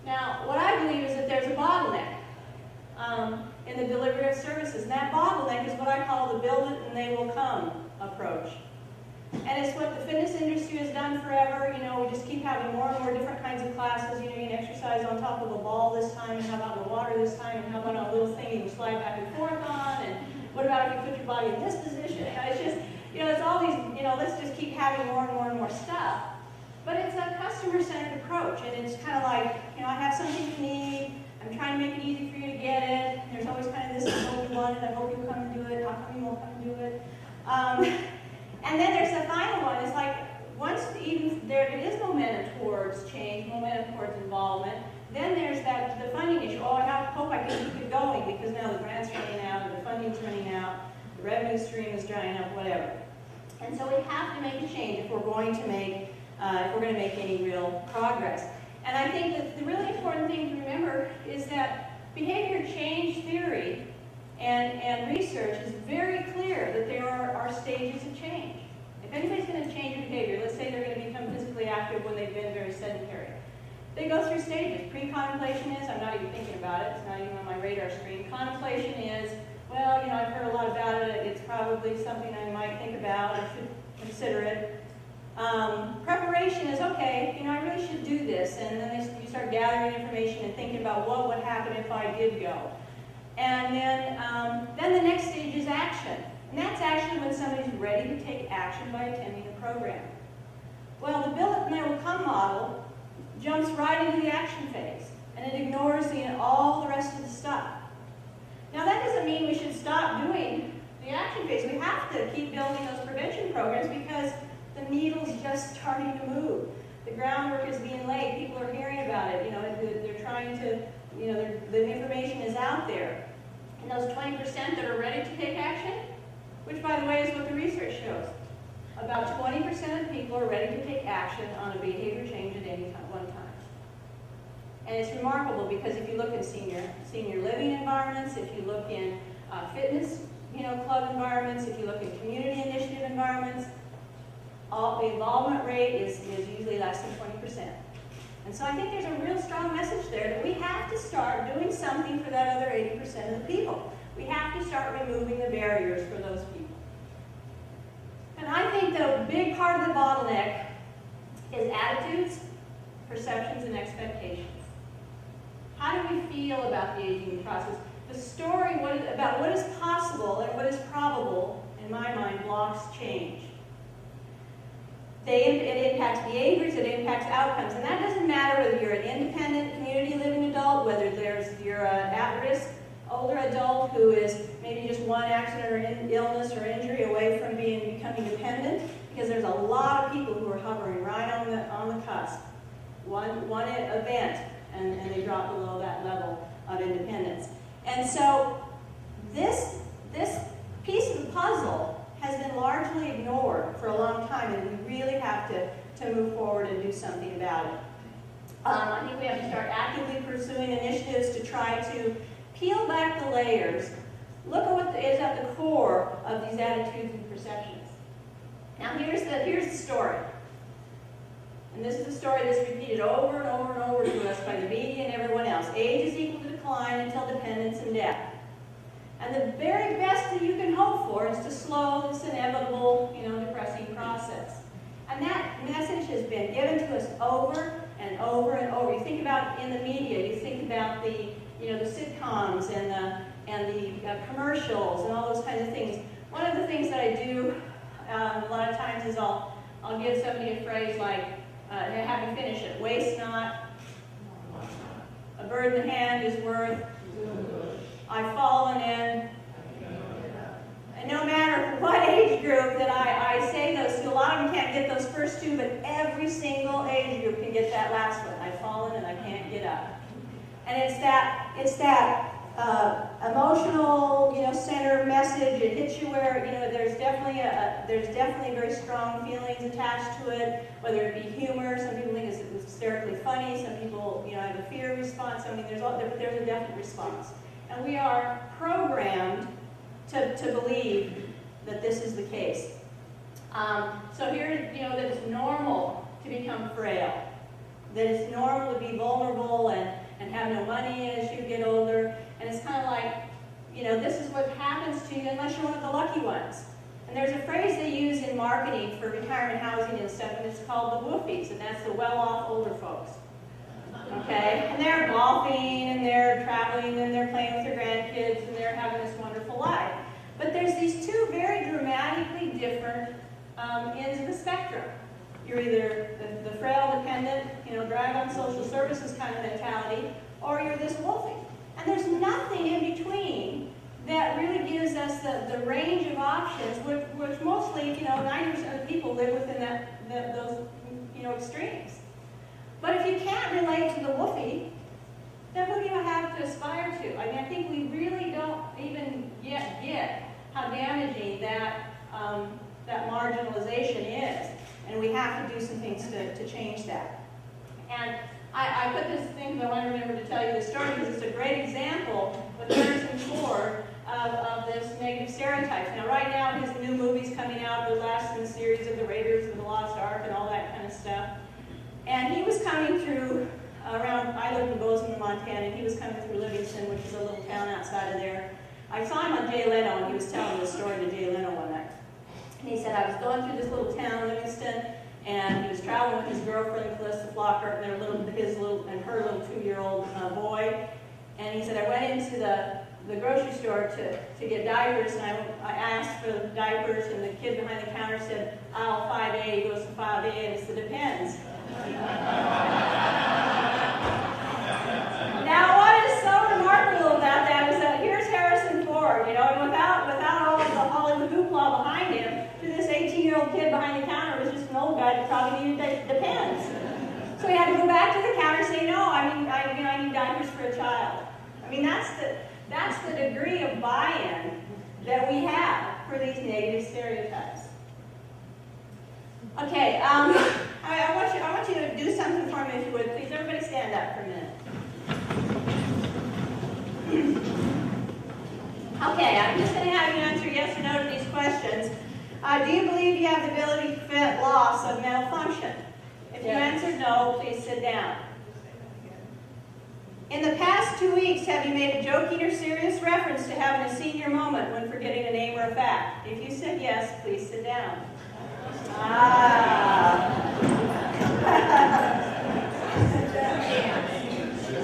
Now, what I believe is that there's a bottleneck in the delivery of services, and that bottleneck is what I call the build it and they will come approach. And it's what the fitness industry has done forever. You know, we just keep having more and more different kinds of classes. You know, you can exercise on top of a ball this time, and how about in the water this time, and how about on a little thing you can slide back and forth on, and what about if you put your body in this position? You know, it's just, you know, it's all these, you know, let's just keep having more and more and more stuff. But it's a customer-centered approach, and it's kind of like, you know, I have something you need, I'm trying to make it easy for you to get it, and there's always kind of this, I hope you want it, I hope you'll come and do it, how come you won't come and do it? And then there's the final one. It's like once even there it is momentum towards change, momentum towards involvement, then there's that the funding issue. Oh, I hope I can keep it going because now the grant's running out, or the funding's running out, the revenue stream is drying up, whatever. And so we have to make a change if we're going to make any real progress. And I think that the really important thing to remember is that behavior change theory and research is very clear that there are stages of change. If anybody's going to change your behavior, let's say they're going to become physically active when they've been very sedentary. They go through stages. Pre-contemplation is, I'm not even thinking about it, it's not even on my radar screen. Contemplation is, well, you know, I've heard a lot about it, it's probably something I might think about or should consider it. Preparation is, okay, you know, I really should do this, and then you start gathering information and thinking about what would happen if I did go. And then the next stage is action. And that's actually when somebody's ready to take action by attending the program. Well, the build it and they will come model jumps right into the action phase, and it ignores all the rest of the stuff. Now, that doesn't mean we should stop doing the action phase. We have to keep building those prevention programs because the needle's just starting to move. The groundwork is being laid. People are hearing about it. You know, they're trying to, you know, the information is out there. And those 20% that are ready to take action, which, by the way, is what the research shows. About 20% of people are ready to take action on a behavior change at any one time. And it's remarkable because if you look in senior living environments, if you look in fitness, you know, club environments, if you look in community initiative environments, the involvement rate is usually less than 20%. And so I think there's a real strong message there that we have to start doing something for that other 80% of the people. We have to start removing the barriers for those people. And I think that a big part of the bottleneck is attitudes, perceptions, and expectations. How do we feel about the aging process? The story about what is possible and what is probable, in my mind, blocks change. It impacts behaviors, it impacts outcomes, and that doesn't matter whether you're an independent, community living adult, whether you're an at-risk older adult who is maybe just one accident or illness or injury away from becoming dependent, because there's a lot of people who are hovering right on the cusp. One event, and they drop below that level of independence. And so this piece of the puzzle has been largely ignored for a long time, and we really have to move forward and do something about it. I think we have to start actively pursuing initiatives to try to peel back the layers, look at what is at the core of these attitudes and perceptions. Now here's the story. And this is a story that's repeated over and over and over to us by the media and everyone else. Age is equal to decline until dependence and death. And the very best that you can hope for is to slow this inevitable, depressing process. And that message has been given to us over and over and over. You think about in the media, you think about the sitcoms and the commercials and all those kinds of things. One of the things that I do a lot of times is I'll give somebody a phrase like, have you finish it, waste not, a bird in the hand is worth, I've fallen in. And no matter what age group that I say those to, a lot of them can't get those first two, but every single age group can get that last one. I've fallen and I can't get up. And it's that emotional, center message. It hits you where, there's definitely very strong feelings attached to it, whether it be humor. Some people think it's hysterically funny. Some people, have a fear response. I mean, there's a definite response. And we are programmed to believe that this is the case. So here, that it's normal to become frail, that it's normal to be vulnerable, and money as you get older, and it's kind of like, you know, this is what happens to you unless you're one of the lucky ones. And there's a phrase they use in marketing for retirement housing and stuff, and it's called the woofies, and that's the well-off older folks. Okay? And they're golfing, and they're traveling, and they're playing with their grandkids, and they're having this wonderful life. But there's these two very dramatically different ends of the spectrum. You're either the frail, dependent, you know, drag on social services kind of mentality, or you're this wolfing. And there's nothing in between that really gives us the range of options, which mostly, you know, 90% of people live within those, you know, extremes. But if you can't relate to the woofie, then what do you have to aspire to? I mean, I think we really don't even yet get how damaging that marginalization is, and we have to do some things to change that. And I put this thing because I want to remember to tell you this story because it's a great example with Harrison Ford of this negative stereotypes. Now, right now, his new movie's coming out, the last in the series of the Raiders of the Lost Ark and all that kind of stuff. And he was coming through around, I live in Bozeman, Montana, and he was coming through Livingston, which is a little town outside of there. I saw him on Jay Leno, and he was telling this story to Jay Leno one night. And he said, I was going through this little town, Livingston, and he was traveling with his girlfriend, Calista Flocker, and her little 2-year-old boy. And he said, I went into the grocery store to get diapers, and I asked for the diapers, and the kid behind the counter said, aisle 5A. He goes to 5A, and it's the Depends. Now, what is so remarkable about that is that here's Harrison Ford, you know, and without all of the Hollywood hoopla behind him, to this 18-year-old kid behind the counter was just an old guy that probably needed Depends. So he had to go back to the counter and say, no, I need diapers for a child. I mean, that's the degree of buy-in that we have for these negative stereotypes. Okay, I want you to do something for me, if you would. Please, everybody stand up for a minute. Okay, I'm just going to have you answer yes or no to these questions. Do you believe you have the ability to prevent loss of mental function? If you answered no, please sit down. In the past 2 weeks, have you made a joking or serious reference to having a senior moment when forgetting a name or a fact? If you said yes, please sit down.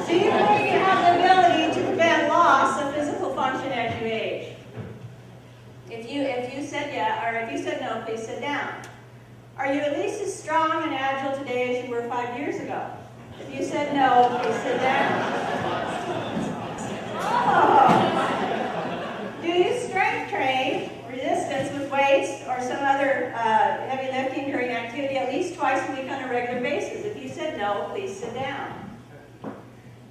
Do you believe you have the ability to prevent loss of physical function as you age? If you said yeah, or if you said no, please sit down. Are you at least as strong and agile today as you were 5 years ago? If you said no, please sit down. Oh. Do you strength train, resistance with weights, or some other heavy lifting during activity at least twice a week on a regular basis? If you said no, please sit down.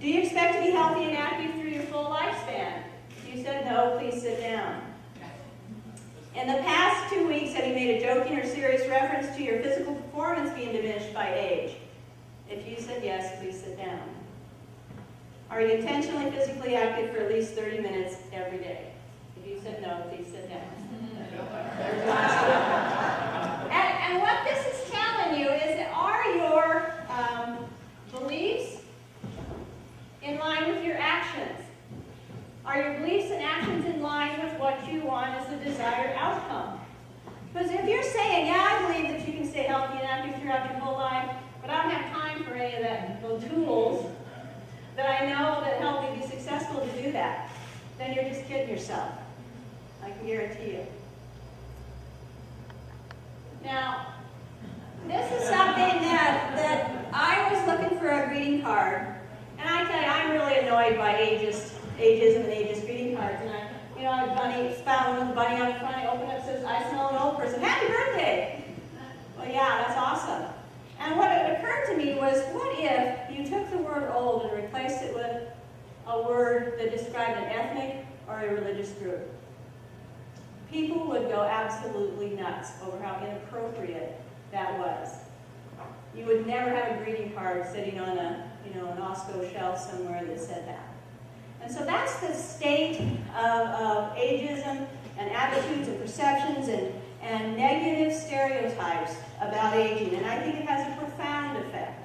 Do you expect to be healthy and active through your full lifespan? If you said no, please sit down. In the past 2 weeks, have you made a joking or serious reference to your physical performance being diminished by age? If you said yes, please sit down. Are you intentionally physically active for at least 30 minutes every day? If you said no, please sit down. And what this is telling you is that are your beliefs in line with your actions? Are your beliefs and actions in line with what you want as the desired outcome? Because if you're saying, yeah, I believe that you can stay healthy and active throughout your whole life, but I don't have time for any of those tools that I know that help me be successful to do that, then you're just kidding yourself. I can guarantee you. Now, this is something that I was looking for a greeting card, and I tell you, I'm really annoyed by ageism and ageist greeting cards. And I found one with a bunny on the front. I opened up, it says, I smell an old person. Happy birthday! Well, yeah, that's awesome. And what occurred to me was, what if you took the word old and replaced it with a word that described an ethnic or a religious group? People would go absolutely nuts over how inappropriate that was. You would never have a greeting card sitting on an Osco shelf somewhere that said that. And so that's the state of ageism and attitudes and perceptions and negative stereotypes about aging. And I think it has a profound effect.